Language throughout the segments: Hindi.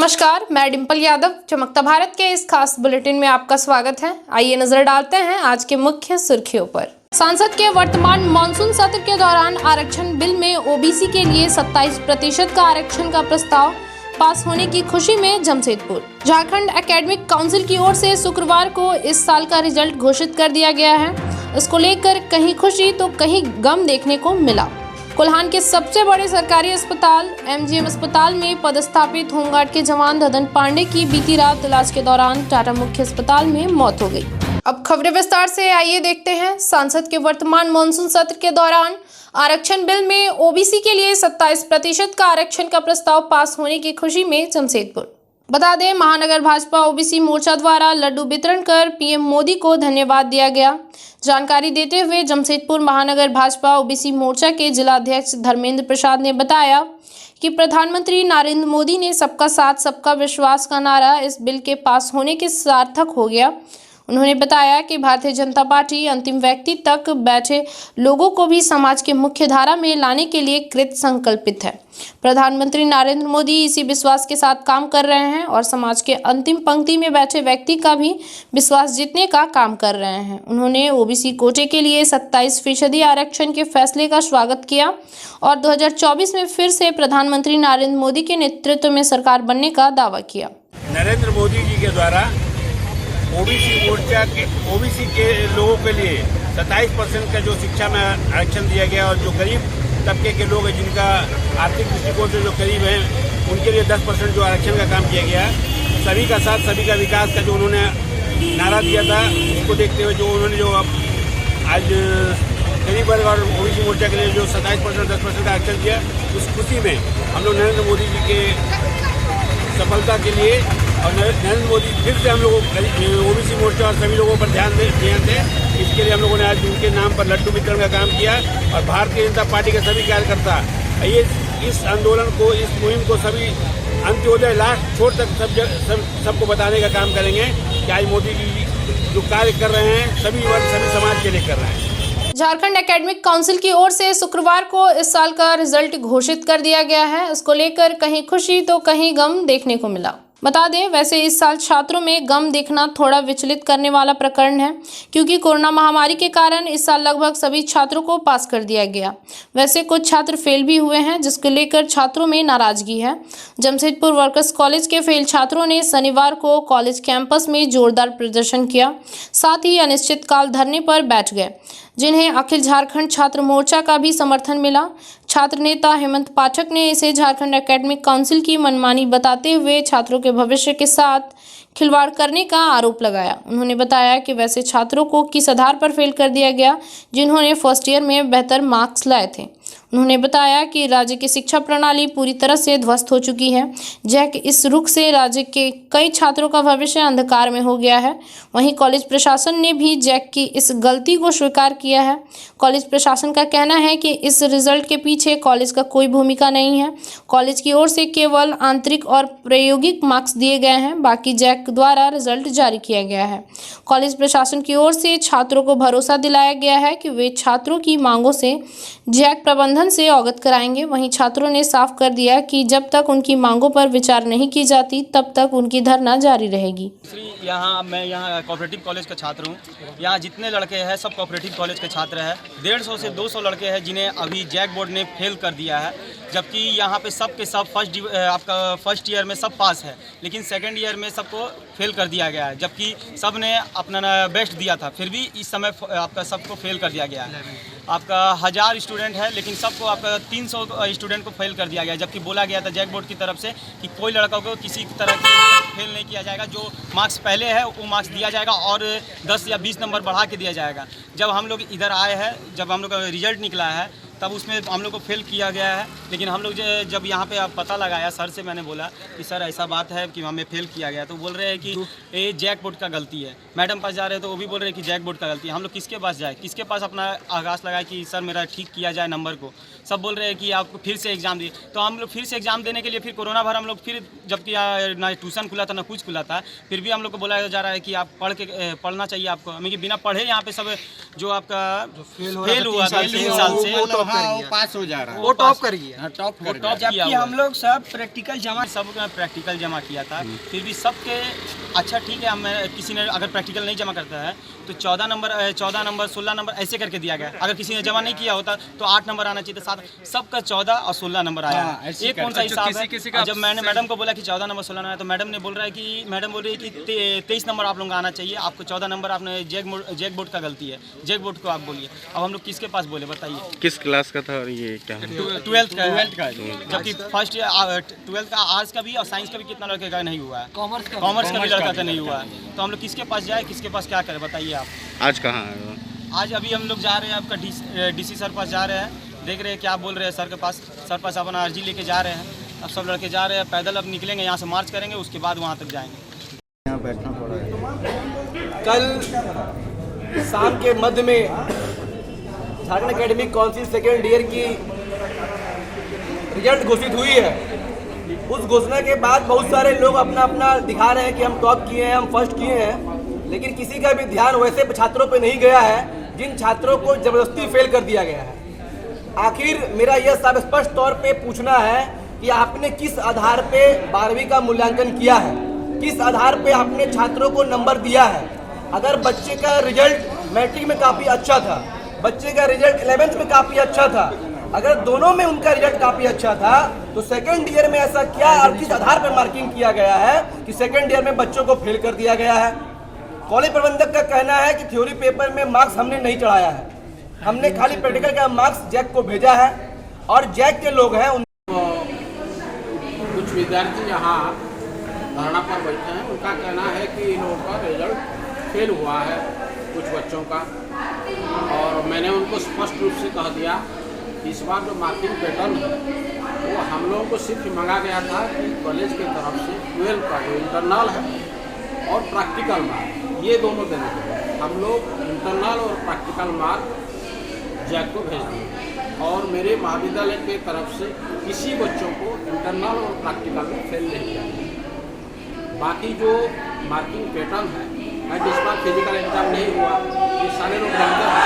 नमस्कार, मैं डिम्पल यादव चमकता भारत के इस खास बुलेटिन में आपका स्वागत है। आइए नजर डालते हैं आज के मुख्य सुर्खियों पर। संसद के वर्तमान मानसून सत्र के दौरान आरक्षण बिल में ओबीसी के लिए 27% का आरक्षण का प्रस्ताव पास होने की खुशी में जमशेदपुर। झारखंड एकेडमिक काउंसिल की ओर से शुक्रवार को इस साल का रिजल्ट घोषित कर दिया गया है। इसको लेकर कहीं खुशी तो कहीं गम देखने को मिला। कोल्हान के सबसे बड़े सरकारी अस्पताल एमजीएम अस्पताल में पदस्थापित होमगार्ड के जवान ददन पांडे की बीती रात इलाज के दौरान टाटा मुख्य अस्पताल में मौत हो गई। अब खबरें विस्तार से, आइए देखते हैं। संसद के वर्तमान मानसून सत्र के दौरान आरक्षण बिल में ओबीसी के लिए 27% का आरक्षण का प्रस्ताव पास होने की खुशी में जमशेदपुर। बता दें, महानगर भाजपा ओबीसी मोर्चा द्वारा लड्डू वितरण कर पीएम मोदी को धन्यवाद दिया गया। जानकारी देते हुए जमशेदपुर महानगर भाजपा ओबीसी मोर्चा के जिलाध्यक्ष धर्मेंद्र प्रसाद ने बताया कि प्रधानमंत्री नरेंद्र मोदी ने सबका साथ सबका विश्वास का नारा इस बिल के पास होने के सार्थक हो गया। उन्होंने बताया कि भारतीय जनता पार्टी अंतिम व्यक्ति तक बैठे लोगों को भी समाज के मुख्य धारा में लाने के लिए कृत संकल्पित है। प्रधानमंत्री नरेंद्र मोदी इसी विश्वास के साथ काम कर रहे हैं और समाज के अंतिम पंक्ति में बैठे व्यक्ति का भी विश्वास जीतने का काम कर रहे हैं। उन्होंने ओबीसी कोटे के लिए 27% आरक्षण के फैसले का स्वागत किया और 2024 में फिर से प्रधानमंत्री नरेंद्र मोदी के नेतृत्व में सरकार बनने का दावा किया। नरेंद्र मोदी जी के द्वारा ओबीसी के लोगों के लिए 27% का जो शिक्षा में आरक्षण दिया गया और जो गरीब तबके के लोग हैं जिनका आर्थिक दृष्टिकोण से जो गरीब हैं उनके लिए 10% जो आरक्षण का काम किया गया। सभी का साथ सभी का विकास का जो उन्होंने नारा दिया था, उसको देखते हुए जो उन्होंने जो आज गरीब वर्ग और ओबीसी मोर्चा के लिए जो 27% 10% का आरक्षण दिया, उस खुशी में हम लोग नरेंद्र मोदी जी के सफलता के लिए और नरेंद्र मोदी फिर से हम लोग ओबीसी मोर्चा और सभी लोगों पर ध्यान दें। इसके लिए हम लोगों ने आज उनके नाम पर लड्डू वितरण का काम किया और भारतीय जनता पार्टी के सभी कार्यकर्ता ये इस आंदोलन को, इस मुहिम को सभी अंत्योदय लास्ट छोर तक सबको बताने का काम करेंगे कि आज मोदी जी जो कार्य कर रहे हैं सभी वर्ग सभी समाज के लिए कर रहे हैं। झारखंड एकेडमिक काउंसिल की ओर से शुक्रवार को इस साल का रिजल्ट घोषित कर दिया गया है। इसको लेकर कहीं खुशी तो कहीं गम देखने को मिला। बता दें, वैसे इस साल छात्रों में गम देखना थोड़ा विचलित करने वाला प्रकरण है, क्योंकि कोरोना महामारी के कारण इस साल लगभग सभी छात्रों को पास कर दिया गया। वैसे कुछ छात्र फेल भी हुए हैं, जिसको लेकर छात्रों में नाराजगी है। जमशेदपुर वर्कर्स कॉलेज के फेल छात्रों ने शनिवार को कॉलेज कैंपस में जोरदार प्रदर्शन किया, साथ ही अनिश्चितकाल धरने पर बैठ गए, जिन्हें अखिल झारखंड छात्र मोर्चा का भी समर्थन मिला। छात्र नेता हेमंत पाठक ने इसे झारखंड एकेडमिक काउंसिल की मनमानी बताते हुए छात्रों के भविष्य के साथ खिलवाड़ करने का आरोप लगाया। उन्होंने बताया कि वैसे छात्रों को किस आधार पर फेल कर दिया गया जिन्होंने फर्स्ट ईयर में बेहतर मार्क्स लाए थे। उन्होंने बताया कि राज्य की शिक्षा प्रणाली पूरी तरह से ध्वस्त हो चुकी है। जैक इस रुख से राज्य के कई छात्रों का भविष्य अंधकार में हो गया है। वहीं कॉलेज प्रशासन ने भी जैक की इस गलती को स्वीकार किया है। कॉलेज प्रशासन का कहना है कि इस रिजल्ट के पीछे कॉलेज का कोई भूमिका नहीं है। कॉलेज की ओर से केवल आंतरिक और प्रायोगिक मार्क्स दिए गए हैं, बाकी जैक द्वारा रिजल्ट जारी किया गया है। कॉलेज प्रशासन की ओर से छात्रों को भरोसा दिलाया गया है कि वे छात्रों की मांगों से जैक प्रबंधन से अवगत कराएंगे। वहीं छात्रों ने साफ कर दिया कि जब तक उनकी मांगों पर विचार नहीं की जाती तब तक उनकी धरना जारी रहेगी। मैं यहाँ कोऑपरेटिव कॉलेज का छात्र हूँ। यहाँ जितने लड़के हैं सब कोऑपरेटिव कॉलेज के छात्र हैं। 150 से 200 लड़के हैं जिन्हें अभी जैक बोर्ड ने फेल कर दिया है, जबकि यहाँ पे सब के सब फर्स्ट ईयर में सब पास है, लेकिन सेकंड ईयर में सबको फेल कर दिया गया है। जबकि सब ने अपना बेस्ट दिया था, फिर भी इस समय आपका सबको फेल कर दिया गया है। आपका 1000 स्टूडेंट है, लेकिन सबको आपका 300 स्टूडेंट को फेल कर दिया गया, जबकि बोला गया था जैक बोर्ड की तरफ से कि कोई लड़का को किसी तरह की फेल नहीं किया जाएगा। जो मार्क्स पहले है वो मार्क्स दिया जाएगा और 10 या 20 नंबर बढ़ा के दिया जाएगा। जब हम लोग इधर आए हैं, जब हम लोग का रिजल्ट निकला है, तब उसमें हम लोग को फेल किया गया है। लेकिन हम लोग जब यहाँ पे पता लगाया, सर से मैंने बोला कि सर ऐसा बात है कि हमें फेल किया गया, तो बोल रहे हैं कि ये जैक बोर्ड का गलती है। मैडम पास जा रहे हैं तो वो भी बोल रहे हैं कि जैक बोर्ड का गलती है। हम लोग किसके पास जाए, किसके पास अपना आगाज़ लगाए कि सर मेरा ठीक किया जाए नंबर को। सब बोल रहे हैं कि आपको फिर से एग्ज़ाम दिए। तो हम लोग फिर से एग्ज़ाम देने के लिए फिर कोरोना भर हम लोग फिर, जबकि ना ट्यूशन खुला था ना कुछ खुला था, फिर भी हम लोग को बोला जा रहा है कि आप पढ़ना चाहिए आपको। हमें कि बिना पढ़े यहाँ पे सब जो आपका फेल हुआ था 3 साल से वो पास हो जा रहा है, वो टॉप कर गया। टॉप कर टॉप गया। किया कि हम लोग सब प्रैक्टिकल जमा किया था, फिर भी सबके अच्छा ठीक है। हम किसी ने अगर प्रैक्टिकल नहीं जमा करता है तो 14 नंबर 16 नंबर ऐसे करके दिया गया। अगर किसी ने जमा नहीं किया होता तो 8 नंबर आना चाहिए था। सबका 14 और 16 नंबर आया। ये कौन सा हिसाब है? जब मैंने मैडम को बोला कि 14 नंबर 16 नंबर, तो मैडम ने बोल रहा है कि मैडम बोल रही है कि 23 नंबर आप लोगों का आना चाहिए, आपको 14 नंबर आपने जैक बोर्ड का गलती है, जैक बोर्ड को आप बोलिए। अब हम लोग किसके पास बोले बताइए? किस क्लास का था और ये क्या है? 12th का, जबकि फर्स्ट 12th का आर्ट्स का भी और साइंस का भी कितना लड़के का नहीं हुआ है, कॉमर्स का भी लड़का का नहीं हुआ है। तो हम लोग किसके पास जाए, किसके पास क्या करें बताइए आप। आज कहाँ है वो? आज अभी हम लोग जा रहे हैं आपका डीसी सर पास जा रहे हैं, देख रहे हैं क्या बोल रहे हैं सर के पास। सर पास अपना अर्जी लेके जा रहे हैं। अब सब लड़के जा रहे हैं पैदल, अब निकलेंगे यहाँ से, मार्च करेंगे, उसके बाद वहाँ तक जाएंगे। यहाँ बैठना पड़ा है। कल शाम के मध्य में Jharkhand academic council second year की रिजल्ट घोषित हुई है। उस घोषणा के बाद बहुत सारे लोग अपना अपना दिखा रहे हैं कि हम टॉप किए हैं, हम फर्स्ट किए हैं, लेकिन किसी का भी ध्यान वैसे छात्रों पे नहीं गया है जिन छात्रों को जबरदस्ती फेल कर दिया गया है। आखिर मेरा यह सब स्पष्ट तौर पे पूछना है कि आपने किस आधार पे 12वीं का मूल्यांकन किया है, किस आधार पे आपने छात्रों को नंबर दिया है। अगर बच्चे का रिजल्ट मैट्रिक में काफ़ी अच्छा था, बच्चे का रिजल्ट 11th में काफ़ी अच्छा था, अगर दोनों में उनका रिजल्ट काफ़ी अच्छा था, तो सेकेंड ईयर में ऐसा क्या और किस आधार पर मार्किंग किया गया है कि सेकेंड ईयर में बच्चों को फेल कर दिया गया है। कॉलेज प्रबंधक का कहना है कि थ्योरी पेपर में मार्क्स हमने नहीं चढ़ाया है, हमने खाली प्रैक्टिकल का मार्क्स जैक को भेजा है, और जैक के लोग हैं कुछ विद्यार्थी यहाँ धरना पर बैठे हैं। उनका कहना है कि इन लोगों का रिजल्ट फेल हुआ है कुछ बच्चों का, और मैंने उनको स्पष्ट रूप से कह दिया कि इस बार जो मार्किंग पैटर्न है वो हम लोगों को सिर्फ मांगा गया था कि कॉलेज की तरफ से 12 का जो इंटरनल है और प्रैक्टिकल मार्क, ये दोनों देने के लिए हम लोग इंटरनल और प्रैक्टिकल मार्क जैक को भेज दिए, और मेरे महाविद्यालय के तरफ से किसी बच्चों को इंटरनल और प्रैक्टिकल में फेल नहीं किया। बाकी जो मार्किंग पैटर्न है, इस बार फिजिकल एग्ज़ाम नहीं हुआ, ये सारे लोग जानते हैं।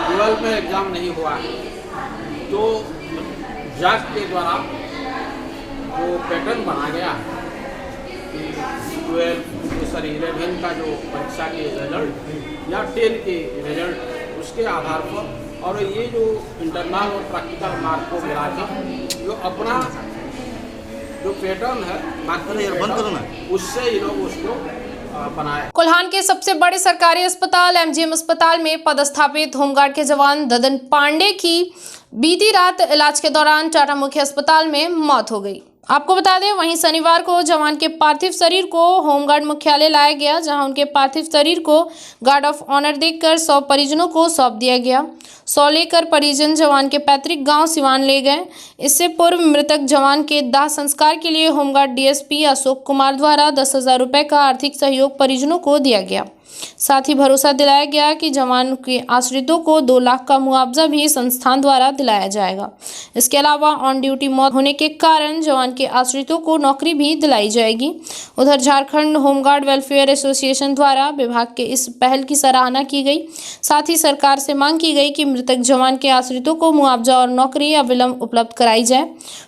12 में एग्ज़ाम नहीं हुआ है, तो जैक के द्वारा जो पैटर्न बना गया है कि 11 का जो परीक्षा के रिजल्ट या 10 के रिजल्ट, उसके आधार पर, और ये जो इंटरनल और प्रैक्टिकल मार्क को मिला के जो अपना जो पैटर्न है उससे ये लोग उसको बनाया। कोल्हान के सबसे बड़े सरकारी अस्पताल एमजीएम अस्पताल में पदस्थापित होमगार्ड के जवान ददन पांडे की बीती रात इलाज के दौरान टाटा मुख्य अस्पताल में मौत हो गई। आपको बता दें, वहीं शनिवार को जवान के पार्थिव शरीर को होमगार्ड मुख्यालय लाया गया, जहां उनके पार्थिव शरीर को गार्ड ऑफ ऑनर देकर 100 परिजनों को सौंप दिया गया। 100 लेकर परिजन जवान के पैतृक गांव सिवान ले गए। इससे पूर्व मृतक जवान के दाह संस्कार के लिए होमगार्ड डीएसपी अशोक कुमार द्वारा 10,000 रुपये का आर्थिक सहयोग परिजनों को दिया गया। साथ ही भरोसा दिलाया गया कि जवान के आश्रितों को 2 लाख का मुआवजा भी संस्थान द्वारा दिलाया जाएगा। इसके अलावा ऑन ड्यूटी मौत होने के कारण जवान के आश्रितों को नौकरी भी दिलाई जाएगी। उधर झारखंड होमगार्ड वेलफेयर एसोसिएशन द्वारा विभाग के इस पहल की सराहना की गई। साथ ही सरकार से मांग की गई कि मृतक जवान के आश्रितों को मुआवजा और नौकरी अविलंब उपलब्ध कराई जाए।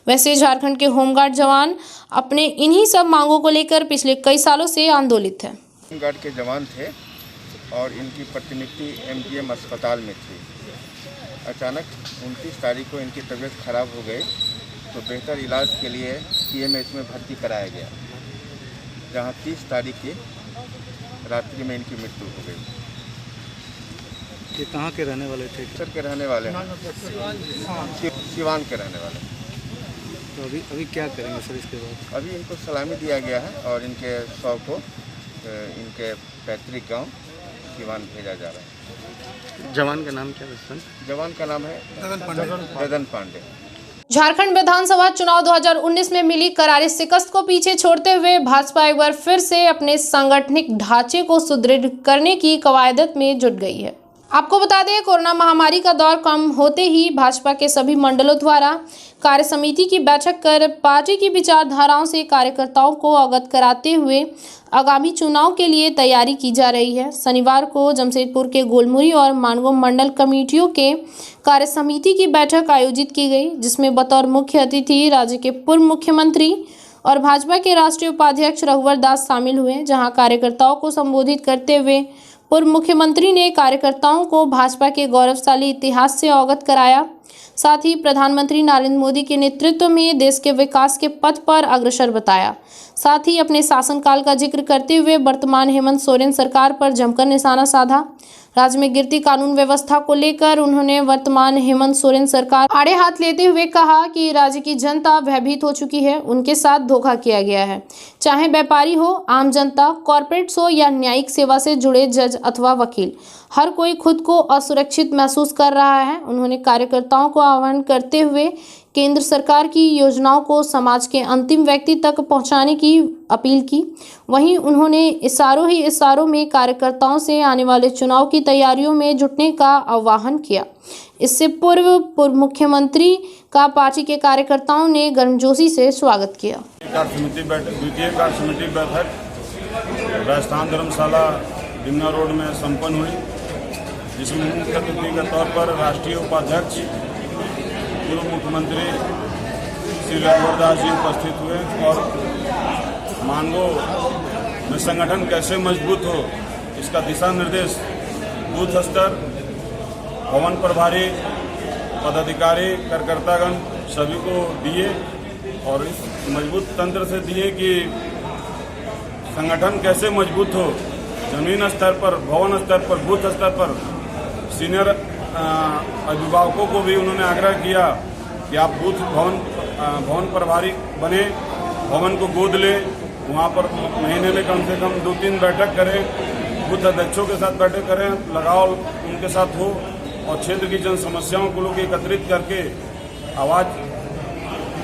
वैसे झारखंड के होमगार्ड जवान अपने इन्हीं सब मांगों को लेकर पिछले कई सालों से आंदोलित है। होमगार्ड के जवान थे और इनकी प्रतिनियुक्ति एमजीएम अस्पताल में थी। अचानक 29 तारीख को इनकी तबीयत खराब हो गई, तो बेहतर इलाज के लिए पीएमएच में भर्ती कराया गया, जहां 30 तारीख की रात्रि में इनकी मृत्यु हो गई। ये कहाँ के रहने वाले थे? सर के रहने वाले हैं, सिवान के रहने वाले। तो अभी क्या करेंगे सर इसके बाद? अभी इनको सलामी दिया गया है और इनके शव को इनके पैतृक गांव सिवान भेजा जा रहा है। जवान का नाम क्या है सर? जवान का नाम है ददन पांडे। झारखंड विधानसभा चुनाव 2019 में मिली करारी शिकस्त को पीछे छोड़ते हुए भाजपा एक बार फिर से अपने सांगठनिक ढांचे को सुदृढ़ करने की कवायद में जुट गई है। आपको बता दें, कोरोना महामारी का दौर कम होते ही भाजपा के सभी मंडलों द्वारा कार्य समिति की बैठक कर पार्टी की विचारधाराओं से कार्यकर्ताओं को अवगत कराते हुए आगामी चुनाव के लिए तैयारी की जा रही है। शनिवार को जमशेदपुर के गोलमुरी और मानगो मंडल कमेटियों के कार्य समिति की बैठक आयोजित की गई, जिसमें बतौर मुख्य अतिथि राज्य के पूर्व मुख्यमंत्री और भाजपा के राष्ट्रीय उपाध्यक्ष रघुवर दास शामिल हुए। जहां कार्यकर्ताओं को संबोधित करते हुए पूर्व मुख्यमंत्री ने कार्यकर्ताओं को भाजपा के गौरवशाली इतिहास से अवगत कराया। साथ ही प्रधानमंत्री नरेंद्र मोदी के नेतृत्व में देश के विकास के पथ पर अग्रसर बताया। साथ ही अपने शासनकाल का जिक्र करते हुए वर्तमान हेमंत सोरेन सरकार पर जमकर निशाना साधा। राज्य में गिरती कानून व्यवस्था को लेकर उन्होंने वर्तमान हेमंत सोरेन सरकार आड़े हाथ लेते हुए कहा कि राज्य की जनता भयभीत हो चुकी है, उनके साथ धोखा किया गया है। चाहे व्यापारी हो, आम जनता, कॉर्पोरेट्स हो या न्यायिक सेवा से जुड़े जज अथवा वकील, हर कोई खुद को असुरक्षित महसूस कर रहा है। उन्होंने कार्यकर्ताओं को आह्वान करते हुए केंद्र सरकार की योजनाओं को समाज के अंतिम व्यक्ति तक पहुंचाने की अपील की। वहीं उन्होंने इशारों में कार्यकर्ताओं से आने वाले चुनाव की तैयारियों में जुटने का आह्वान किया। इससे पूर्व मुख्यमंत्री का पार्टी के कार्यकर्ताओं ने गर्मजोशी से स्वागत किया। द्वितीय कार्य समिति बैठक राजस्थान धर्मशाला डिमना रोड में संपन्न हुई, जिसमें मुख्य अतिथि के तौर पर राष्ट्रीय उपाध्यक्ष पूर्व मुख्यमंत्री श्री रघुवर दास जी उपस्थित हुए और मानगो में संगठन कैसे मजबूत हो इसका दिशा निर्देश बूथ स्तर, भवन प्रभारी, पदाधिकारी, कार्यकर्तागण सभी को दिए और इस मजबूत तंत्र से दिए कि संगठन कैसे मजबूत हो। जमीन स्तर पर, भवन स्तर पर, बूथ स्तर पर सीनियर अभिभावकों को भी उन्होंने आग्रह किया कि आप बूथ भवन प्रभारी बने, भवन को गोद लें, वहाँ पर महीने में कम से कम 2-3 बैठक करें, बूथ अध्यक्षों के साथ बैठक करें, लगाव उनके साथ हो और क्षेत्र की जन समस्याओं को लोग एकत्रित करके आवाज़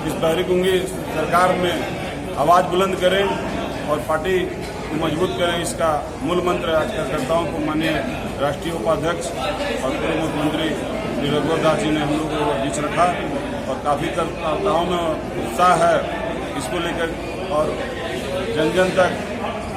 इस बहरी कुंगी सरकार में आवाज़ बुलंद करें और पार्टी मजबूत करें। इसका मूल मंत्र आज कार्यकर्ताओं को माननीय राष्ट्रीय उपाध्यक्ष और पूर्व मुख्यमंत्री श्री रघुवर दास जी ने हम लोगों को बीच रखा और काफ़ी कार्यकर्ताओं में उत्साह है इसको लेकर और जन जन तक,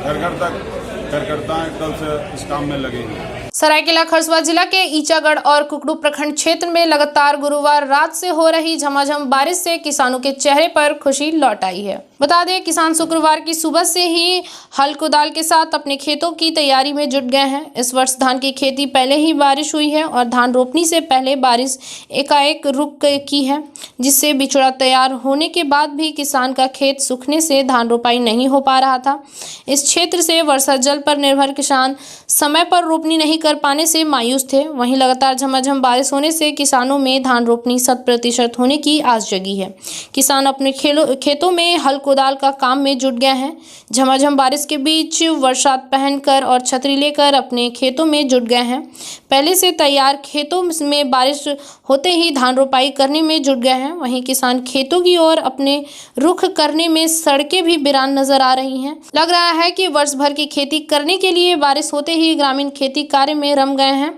घर घर तक कार्यकर्ताएं कल से इस काम में लगेंगे। सरायकेला खरसुआ जिला के ईचागढ़ और कुकड़ू प्रखंड क्षेत्र में लगातार गुरुवार रात से हो रही झमाझम बारिश से किसानों के चेहरे पर खुशी लौट आई है। बता दें, किसान शुक्रवार की सुबह से ही हल कुदाल के साथ अपने खेतों की तैयारी में जुट गए हैं। इस वर्ष धान की खेती पहले ही बारिश हुई है और धान रोपनी से पहले बारिश एकाएक रुक की है, जिससे बिचड़ा तैयार होने के बाद भी किसान का खेत सूखने से धान रोपाई नहीं हो पा रहा था। इस क्षेत्र से वर्षा जल पर निर्भर किसान समय पर रोपनी नहीं कर पाने से मायूस थे। वहीं लगातार झमाझम बारिश होने से किसानों में धान रोपनी 100% होने की आस जगी है। किसान अपने खेतों में हल कुदाल का काम में जुट गए हैं। झमाझम बारिश के बीच वर्षात पहनकर और छतरी लेकर अपने खेतों में जुट गए हैं। पहले से तैयार खेतों में बारिश होते ही धान रोपाई करने में जुट गए हैं। वहीं किसान खेतों की ओर अपने रुख करने में सड़कें भी वीरान नजर आ रही हैं। लग रहा है कि वर्ष भर की खेती करने के लिए बारिश होते ही ग्रामीण खेती कार्य में रम गए हैं।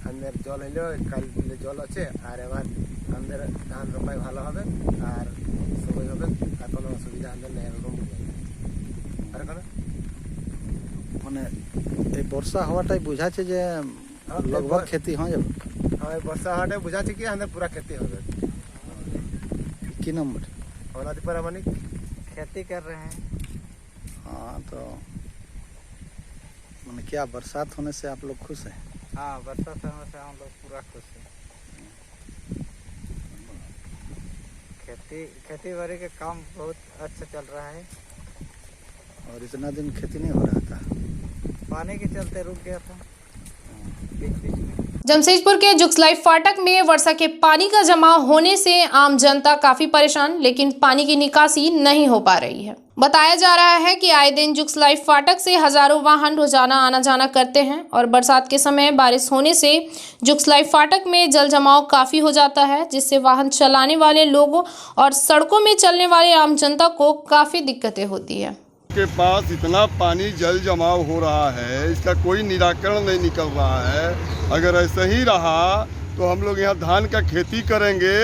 আমাদের জল এলো কাল জল আছে আর এবার আমাদের ধান রোপাই ভালো হবে আর সবাই হবে আর কোনো অসুবিধা আমাদের নেই এরকম আর কোনো মানে এই বর্ষা হওয়াটাই বোঝাচ্ছে যে লগভগ खेती হয়ে যাবে। হ্যাঁ বর্ষা হওয়াটাই বোঝাচ্ছে কি আমাদের পুরা खेती হবে। কি নম্বর औलादी प्रामाणिक खेती कर रहे हैं। हाँ तो मैंने क्या बरसात होने से आप लोग खुश हैं? हाँ बरसात होने से हम लोग पूरा खुश हैं। खेती बाड़ी का काम बहुत अच्छा चल रहा है और इतना दिन खेती नहीं हो रहा था, पानी के चलते रुक गया था बीच में। जमशेदपुर के जुगसलाई फाटक में वर्षा के पानी का जमाव होने से आम जनता काफी परेशान, लेकिन पानी की निकासी नहीं हो पा रही है। बताया जा रहा है कि आए दिन जुगसलाई फाटक से हजारों वाहन रोजाना आना जाना करते हैं और बरसात के समय बारिश होने से जुगसलाई फाटक में जल जमाव काफी हो जाता है, जिससे वाहन चलाने वाले लोगों और सड़कों में चलने वाले आम जनता को काफी दिक्कतें होती है। के पास इतना पानी जल जमाव हो रहा है, इसका कोई निराकरण नहीं निकल रहा है। अगर ऐसा ही रहा तो हम लोग यहाँ धान का खेती करेंगे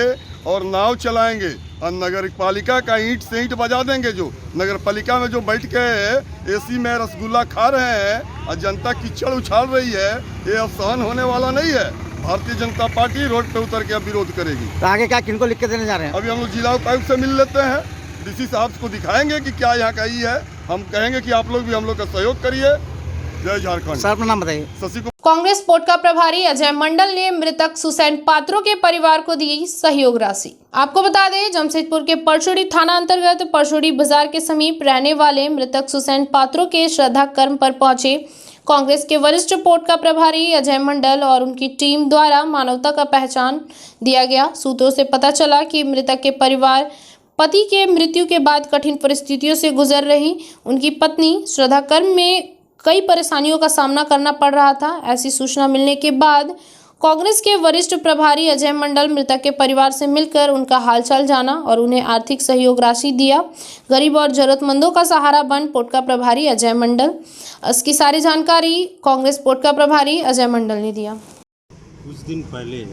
और नाव चलाएंगे और नगर पालिका का ईंट से ईंट बजा देंगे। जो नगर पालिका में जो बैठ के एसी में रसगुल्ला खा रहे हैं और जनता कीचड़ उछाल रही है, ये अब सहन होने वाला नहीं है। भारतीय जनता पार्टी रोड पे उतर के अब विरोध करेगी। तो आगे क्या किनको लिख के देने जा रहे हैं? अभी हम लोग जिला उपायुक्त से मिल लेते हैं, डीसी साहब को दिखाएंगे कि क्या यहाँ का ही है। हम कहेंगे कि आप लोग भी हम लोग का सहयोग करिए। जय झारखंड। सर अपना नाम बताइए। शशि कुमार। कांग्रेस पोटका प्रभारी अजय मंडल ने मृतक सुसैन पात्रों के परिवार को दी सहयोग राशि। आपको बता दें, जमशेदपुर के परशुड़ी थाना अंतर्गत परशुड़ी बाजार के समीप रहने वाले मृतक सुसैन पात्रों के श्रद्धा कर्म पर पहुंचे कांग्रेस के वरिष्ठ पोटका प्रभारी अजय मंडल और उनकी टीम द्वारा मानवता का पहचान दिया गया। सूत्रों से पता चला कि मृतक के परिवार पति के मृत्यु के बाद कठिन परिस्थितियों से गुजर रही। उनकी पत्नी श्रद्धा कर्म में कई परेशानियों का सामना करना पड़ रहा था। ऐसी सूचना मिलने के बाद कांग्रेस के वरिष्ठ प्रभारी अजय मंडल मृतक के परिवार से मिलकर उनका हालचाल जाना और उन्हें आर्थिक सहयोग राशि दिया। गरीब और जरूरतमंदों का सहारा बन पोटका प्रभारी अजय मंडल। इसकी सारी जानकारी कांग्रेस पोटका प्रभारी अजय मंडल ने दिया। कुछ दिन पहले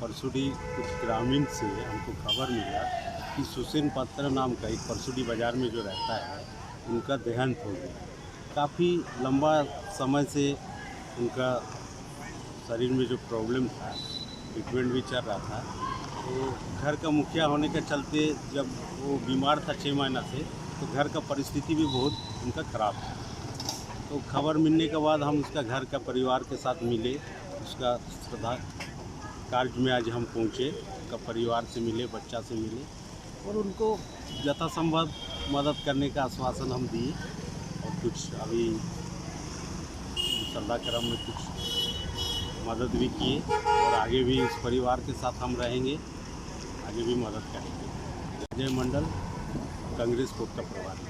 परसुड़ी कुछ ग्रामीण से हमको खबर मिला कि सुसैन पात्र नाम का एक परसुड़ी बाजार में जो रहता है, उनका देहांत हो गया। काफ़ी लंबा समय से उनका शरीर में जो प्रॉब्लम था, ट्रीटमेंट भी चल रहा था। तो घर का मुखिया होने के चलते जब वो बीमार था 6 महीना से, तो घर का परिस्थिति भी बहुत उनका ख़राब था। तो खबर मिलने के बाद हम उसका घर का परिवार के साथ मिले, उसका श्रद्धा कार्य में आज हम पहुँचे। उसका परिवार से मिले, बच्चा से मिले और उनको यथासंभव मदद करने का आश्वासन हम दिए। और कुछ अभी श्रद्धा क्रम में कुछ मदद भी किए और आगे भी इस परिवार के साथ हम रहेंगे, आगे भी मदद करेंगे। अजय मंडल, कांग्रेस पोटका प्रभारी।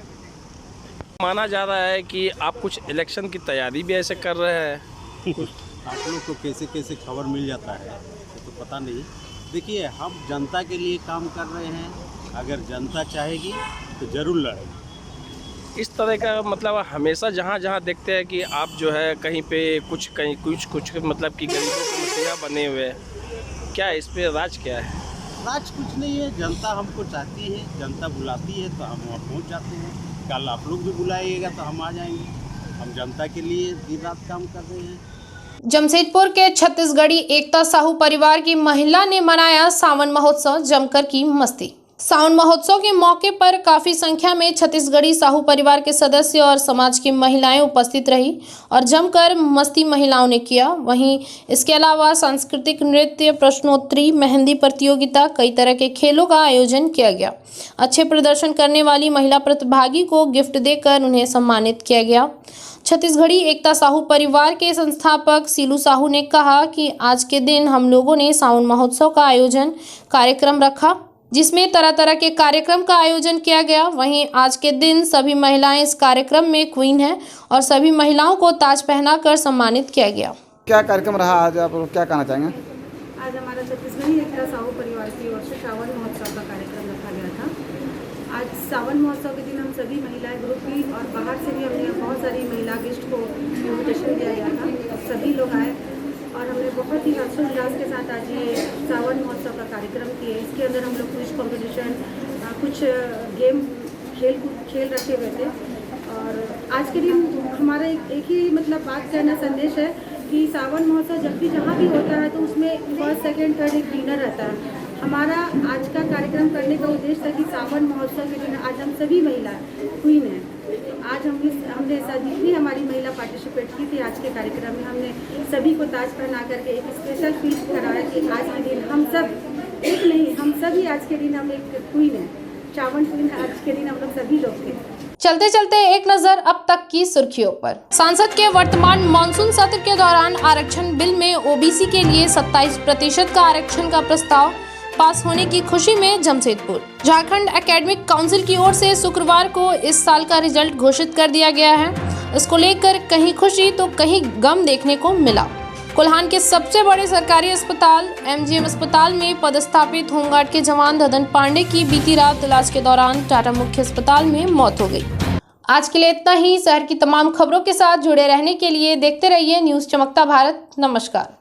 माना जा रहा है कि आप कुछ इलेक्शन की तैयारी भी ऐसे कर रहे हैं। आप लोग को कैसे कैसे खबर मिल जाता है तो पता नहीं। देखिए, हम जनता के लिए काम कर रहे हैं। अगर जनता चाहेगी तो ज़रूर लड़ेंगे। इस तरह का मतलब हमेशा जहाँ जहाँ देखते हैं कि आप जो है कहीं पे कुछ मतलब कि गरीबों के मसीहा बने हुए हैं। क्या इस पे राज क्या है? राज कुछ नहीं है। जनता हमको चाहती है, जनता बुलाती है तो हम वहाँ पहुँच जाते हैं। कल आप लोग भी बुलाइएगा तो हम आ जाएंगे। हम जनता के लिए दिन रात काम कर रहे हैं। जमशेदपुर के छत्तीसगढ़ी एकता साहू परिवार की महिला ने मनाया सावन महोत्सव, जमकर की मस्ती। सावन महोत्सव के मौके पर काफी संख्या में छत्तीसगढ़ी साहू परिवार के सदस्य और समाज की महिलाएं उपस्थित रही और जमकर मस्ती महिलाओं ने किया। वहीं इसके अलावा सांस्कृतिक नृत्य, प्रश्नोत्तरी, मेहंदी प्रतियोगिता, कई तरह के खेलों का आयोजन किया गया। अच्छे प्रदर्शन करने वाली महिला प्रतिभागी को गिफ्ट देकर उन्हें सम्मानित किया गया। छत्तीसगढ़ी एकता साहू परिवार के संस्थापक सीलू साहू ने कहा कि आज के दिन हम लोगों ने सावन महोत्सव का आयोजन कार्यक्रम रखा, जिसमें तरह तरह के कार्यक्रम का आयोजन किया गया। वहीं आज के दिन सभी महिलाएं इस कार्यक्रम में क्वीन हैं और सभी महिलाओं को ताज पहनाकर सम्मानित किया गया। क्या कार्यक्रम रहा आज, आप क्या कहना चाहेंगे? आज हमारा छत्तीसगढ़ी एकता साहू परिवार की ओर से सावन महोत्सव का कार्यक्रम रखा गया था। आज सावन महोत्सव के दिन हम सभी महिलाएं ग्रुप की और बाहर से भी हमने बहुत सारी महिला गेस्ट को इन्विटेशन दिया गया था। सभी लोग आए और हमने बहुत ही हर्षोल्लास के साथ आज ये सावन महोत्सव का कार्यक्रम किए। इसके अंदर हम लोग कुछ कॉम्पिटिशन, कुछ गेम खेल रखे हुए थे। और आज के दिन हमारा एक ही मतलब बात कहना संदेश है कि सावन महोत्सव जब भी जहाँ भी होता है तो उसमें फर्स्ट, सेकंड, थर्ड एक विनर रहता है। हमारा आज का कार्यक्रम करने का उद्देश्य था कि सावन महोत्सव के दिन आज हम सभी महिला क्वीन हैं। आज हमने जितनी हमारी महिला पार्टिसिपेट की थी आज के कार्यक्रम में, हमने सभी को ताज पहना करके एक स्पेशल फील कराया कि आज के दिन हम सब एक नहीं, हम सभी आज के दिन हम एक क्वीन हैं, सावन क्वीन। आज के दिन हम लोग सभी लोग थे। चलते चलते एक नजर अब तक की सुर्खियों पर। संसद के वर्तमान मानसून सत्र के दौरान आरक्षण बिल में ओबीसी के लिए 27% का आरक्षण का प्रस्ताव पास होने की खुशी में जमशेदपुर। झारखंड एकेडमिक काउंसिल की ओर से शुक्रवार को इस साल का रिजल्ट घोषित कर दिया गया है। इसको लेकर कहीं खुशी तो कहीं गम देखने को मिला। कोल्हान के सबसे बड़े सरकारी अस्पताल एमजीएम अस्पताल में पदस्थापित होमगार्ड के जवान ददन पांडे की बीती रात इलाज के दौरान टाटा मुख्य अस्पताल में मौत हो गई। आज के लिए इतना ही। शहर की तमाम खबरों के साथ जुड़े रहने के लिए देखते रहिए न्यूज़ चमकता भारत। नमस्कार।